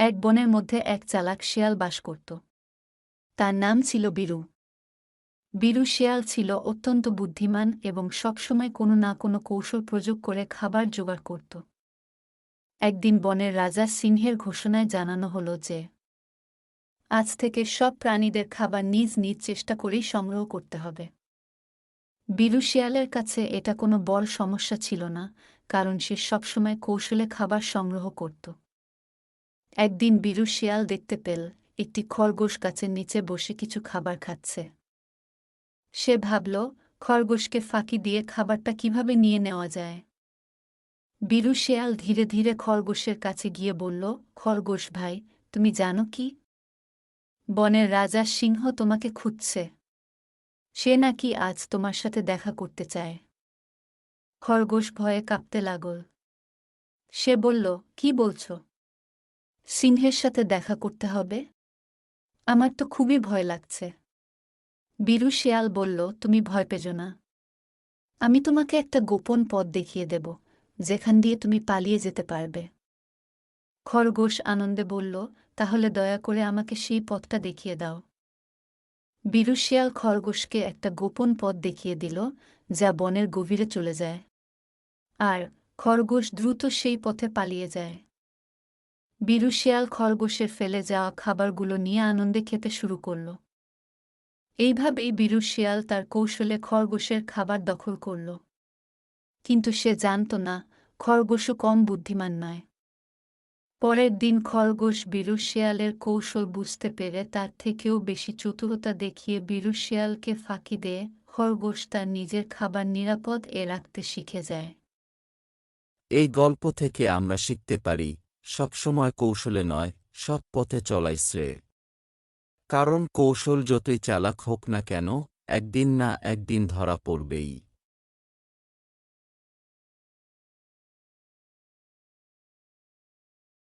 এক বনের মধ্যে এক চালাক শেয়াল বাস করত। তার নাম ছিল বীরু। বীরু শেয়াল ছিল অত্যন্ত বুদ্ধিমান এবং সবসময় কোনো না কোনো কৌশল প্রয়োগ করে খাবার জোগাড় করত। একদিন বনের রাজা সিংহের ঘোষণায় জানানো হল যে আজ থেকে সব প্রাণীদের খাবার নিজ নিজ চেষ্টা করেই সংগ্রহ করতে হবে। বীরু শিয়ালের কাছে এটা কোনো বড় সমস্যা ছিল না, কারণ সে সবসময় কৌশলে খাবার সংগ্রহ করত। একদিন বীরু শিয়াল দেখতে পেল একটি খরগোশ গাছের নিচে বসে কিছু খাবার খাচ্ছে। সে ভাবল, খরগোশকে ফাঁকি দিয়ে খাবারটা কিভাবে নিয়ে নেওয়া যায়। বীরু শিয়াল ধীরে ধীরে খরগোশের কাছে গিয়ে বলল, খরগোশ ভাই, তুমি জানো কি, বনের রাজা সিংহ তোমাকে খুঁজছে। সে নাকি আজ তোমার সাথে দেখা করতে চায়। খরগোশ ভয়ে কাঁপতে লাগল। সে বলল, কি বলছ? সিংহের সাথে দেখা করতে হবে? আমার তো খুবই ভয় লাগছে। বীরু শিয়াল বলল, তুমি ভয় পেজো না। আমি তোমাকে একটা গোপন পথ দেখিয়ে দেব, যেখান দিয়ে তুমি পালিয়ে যেতে পারবে। খরগোশ আনন্দে বলল, তাহলে দয়া করে আমাকে সেই পথটা দেখিয়ে দাও। বীরু শিয়াল খরগোশকে একটা গোপন পথ দেখিয়ে দিল, যা বনের গভীরে চলে যায়। আর খরগোশ দ্রুত সেই পথে পালিয়ে যায়। বীরু শিয়াল খরগোশের ফেলে যাওয়া খাবারগুলো নিয়ে আনন্দে খেতে শুরু করল। এইভাবেই বীরু শিয়াল তার কৌশলে খরগোশের খাবার দখল করল। কিন্তু সে জানত না, খরগোশও কম বুদ্ধিমান নয়। পরের দিন খরগোশ বীরু শিয়ালের কৌশল বুঝতে পেরে তার থেকেও বেশি চতুরতা দেখিয়ে বীরু শিয়ালকে ফাঁকি দিয়ে খরগোশ তার নিজের খাবার নিরাপদ রাখতে শিখে যায়। এই গল্প থেকে আমরা শিখতে পারি, সবসময় কৌশলে নয়, সৎ পথে চলাই শ্রেয়। কারণ কৌশল যতই চালাক হোক না কেন, একদিন না একদিন ধরা পড়বেই।